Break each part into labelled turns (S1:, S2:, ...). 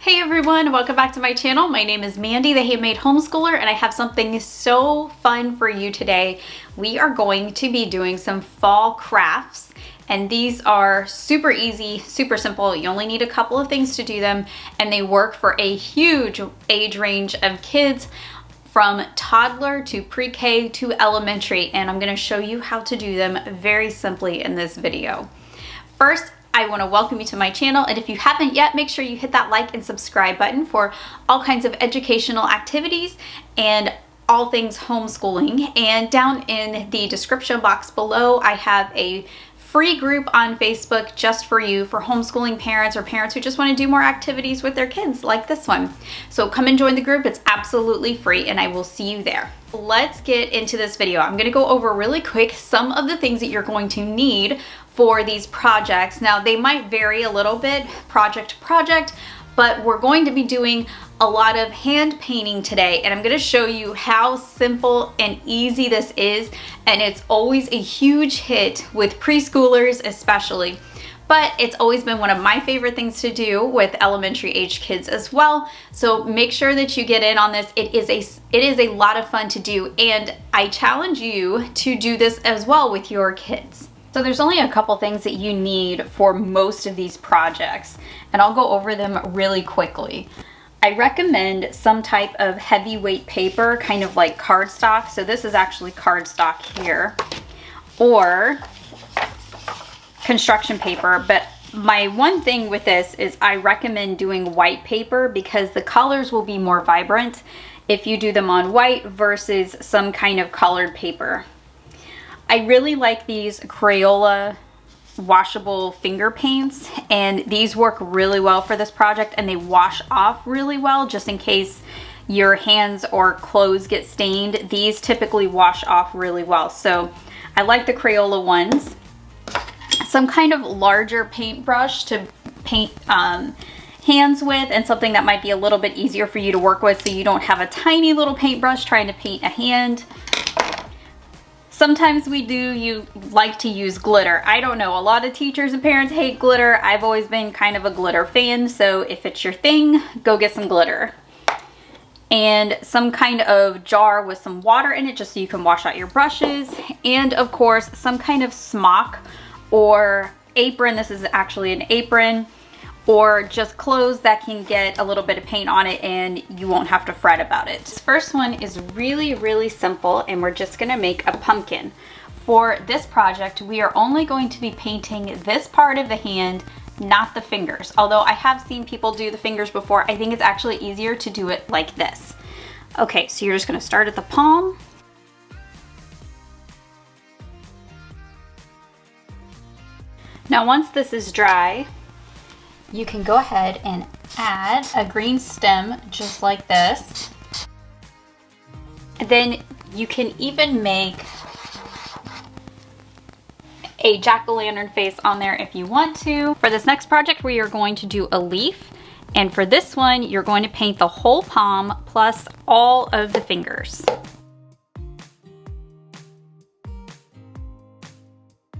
S1: Hey everyone, welcome back to my channel. My name is Mandy, the Handmade Homeschooler, and I have something so fun for you today. We are going to be doing some fall crafts, and these are super easy, super simple. You only need a couple of things to do them, and they work for a huge age range of kids from toddler to pre-K to elementary, and I'm going to show you how to do them very simply in this video. First, I want to welcome you to my channel, and if you haven't yet, make sure you hit that like and subscribe button for all kinds of educational activities and all things homeschooling. And down in the description box below, I have a free group on Facebook just for you, for homeschooling parents or parents who just want to do more activities with their kids like this one. So come and join the group. It's absolutely free, and I will see you there. Let's get into this video. I'm going to go over really quick some of the things that you're going to need for these projects. Now, they might vary a little bit project to project, but we're going to be doing a lot of hand painting today, and I'm going to show you how simple and easy this is, and it's always a huge hit with preschoolers especially, but it's always been one of my favorite things to do with elementary age kids as well. So make sure that you get in on this. It is a lot of fun to do, and I challenge you to do this as well with your kids. So there's only a couple things that you need for most of these projects, and I'll go over them really quickly. I recommend some type of heavyweight paper, kind of like cardstock. So this is actually cardstock here, or construction paper. But my one thing with this is I recommend doing white paper because the colors will be more vibrant if you do them on white versus some kind of colored paper. I really like these Crayola washable finger paints, and these work really well for this project, and they wash off really well just in case your hands or clothes get stained. These typically wash off really well, so I like the Crayola ones. Some kind of larger paintbrush to paint hands with, and something that might be a little bit easier for you to work with so you don't have a tiny little paintbrush trying to paint a hand. Sometimes you like to use glitter. I don't know, a lot of teachers and parents hate glitter. I've always been kind of a glitter fan, so if it's your thing, go get some glitter. And some kind of jar with some water in it just so you can wash out your brushes. And of course, some kind of smock or apron. This is actually an apron, or just clothes that can get a little bit of paint on it and you won't have to fret about it. This first one is really simple, and we're just gonna make a pumpkin. For this project, we are only going to be painting this part of the hand, not the fingers. Although I have seen people do the fingers before, I think it's actually easier to do it like this. Okay, so you're just gonna start at the palm. Now once this is dry, you can go ahead and add a green stem just like this. And then you can even make a jack-o'-lantern face on there if you want to. For this next project, we are going to do a leaf. And for this one, you're going to paint the whole palm plus all of the fingers.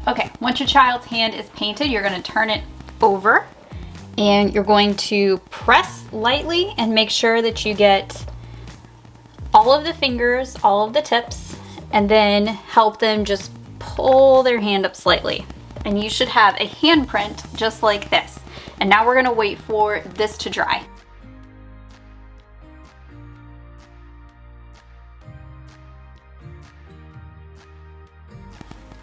S1: Okay, once your child's hand is painted, you're going to turn it over. And you're going to press lightly and make sure that you get all of the fingers, all of the tips, and then help them just pull their hand up slightly. And you should have a handprint just like this. And now we're gonna wait for this to dry.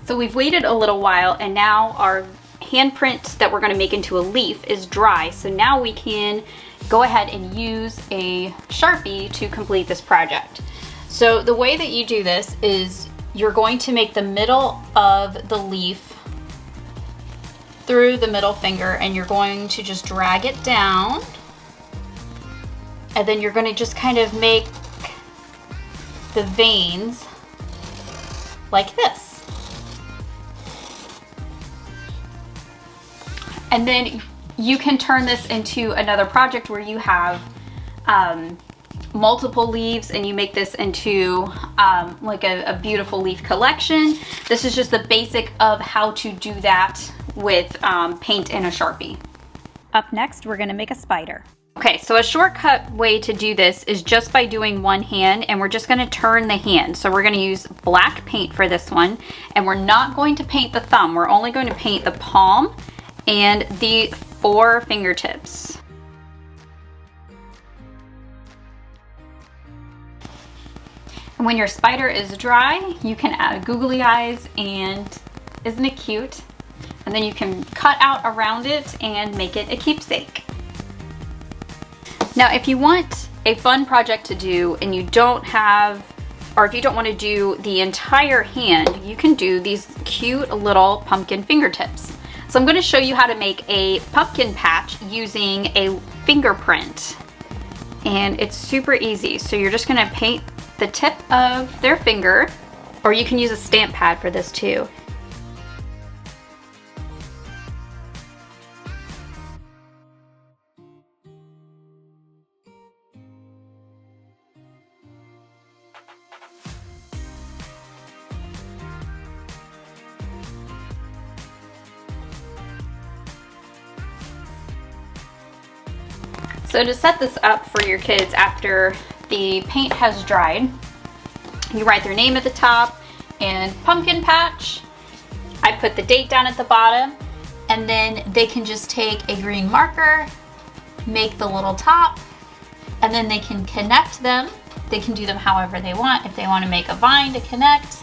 S1: So we've waited a little while, and now our handprint that we're going to make into a leaf is dry. So now we can go ahead and use a Sharpie to complete this project. So the way that you do this is you're going to make the middle of the leaf through the middle finger, and you're going to just drag it down, and then you're going to just kind of make the veins like this. And then you can turn this into another project where you have multiple leaves, and you make this into like a beautiful leaf collection. This is just the basic of how to do that with paint and a Sharpie. Up next, we're gonna make a spider. Okay, so a shortcut way to do this is just by doing one hand, and we're just gonna turn the hand. So we're gonna use black paint for this one, and we're not going to paint the thumb. We're only going to paint the palm and the 4 fingertips. And when your spider is dry, you can add googly eyes, and isn't it cute? And then you can cut out around it and make it a keepsake. Now, if you want a fun project to do and you don't have, or if you don't want to do the entire hand, you can do these cute little pumpkin fingertips. So I'm going to show you how to make a pumpkin patch using a fingerprint. And it's super easy. So you're just going to paint the tip of their finger, or you can use a stamp pad for this too. So to set this up for your kids after the paint has dried, you write their name at the top and pumpkin patch. I put the date down at the bottom, and then they can just take a green marker, make the little top, and then they can connect them. They can do them however they want. If they want to make a vine to connect,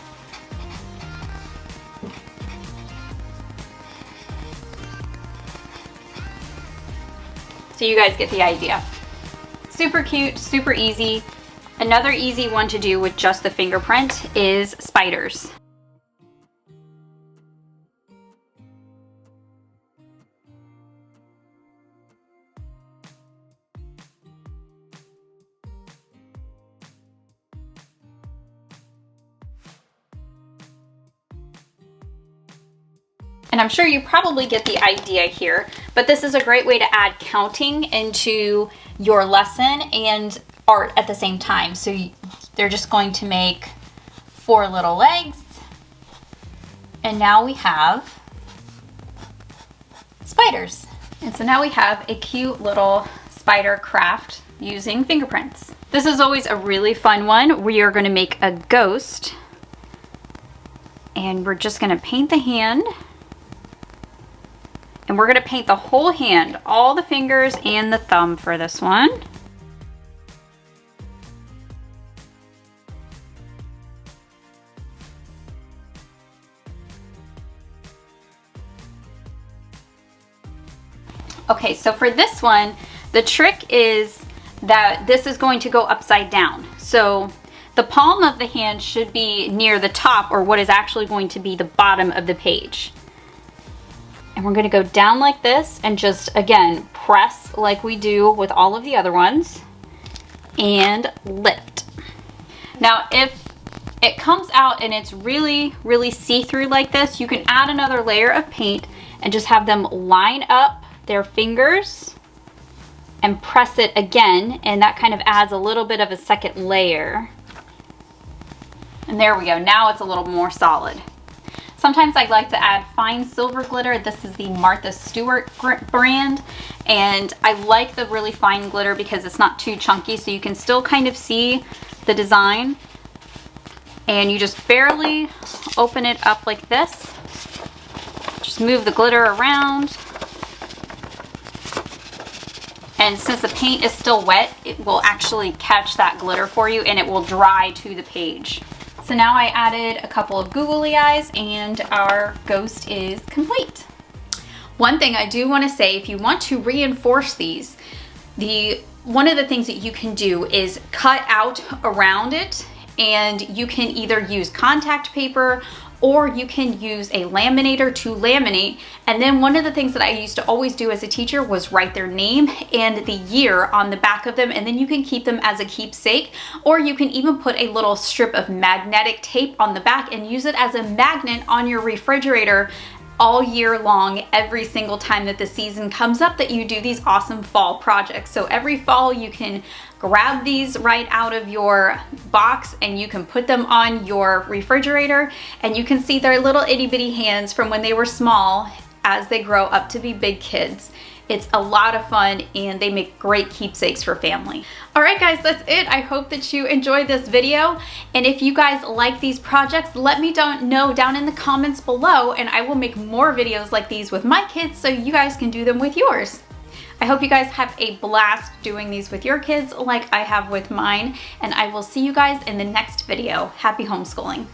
S1: so you guys get the idea. Super cute, super easy. Another easy one to do with just the fingerprint is spiders. And I'm sure you probably get the idea here, but this is a great way to add counting into your lesson and art at the same time. So they're just going to make 4 little legs, and now we have spiders. And so now we have a cute little spider craft using fingerprints. This is always a really fun one. We are going to make a ghost, and we're just going to paint the hand. And we're going to paint the whole hand, all the fingers and the thumb for this one. Okay, so for this one, the trick is that this is going to go upside down. So the palm of the hand should be near the top, or what is actually going to be the bottom of the page. And we're going to go down like this and just, again, press like we do with all of the other ones and lift. Now, if it comes out and it's really, really see-through like this, you can add another layer of paint and just have them line up their fingers and press it again, and that kind of adds a little bit of a second layer. And there we go. Now it's a little more solid. Sometimes I like to add fine silver glitter. This is the Martha Stewart brand, and I like the really fine glitter because it's not too chunky, so you can still kind of see the design. And you just barely open it up like this. Just move the glitter around. And since the paint is still wet, it will actually catch that glitter for you, and it will dry to the page. So now I added a couple of googly eyes, and our ghost is complete. One thing I do want to say, if you want to reinforce these, one of the things that you can do is cut out around it, and you can either use contact paper or you can use a laminator to laminate. And then one of the things that I used to always do as a teacher was write their name and the year on the back of them, and then you can keep them as a keepsake, or you can even put a little strip of magnetic tape on the back and use it as a magnet on your refrigerator all year long, every single time that the season comes up that you do these awesome fall projects. So every fall you can grab these right out of your box and you can put them on your refrigerator, and you can see their little itty bitty hands from when they were small as they grow up to be big kids. It's a lot of fun and they make great keepsakes for family. All right guys, that's it. I hope that you enjoyed this video. And if you guys like these projects, let me know down in the comments below, and I will make more videos like these with my kids so you guys can do them with yours. I hope you guys have a blast doing these with your kids like I have with mine, and I will see you guys in the next video. Happy homeschooling.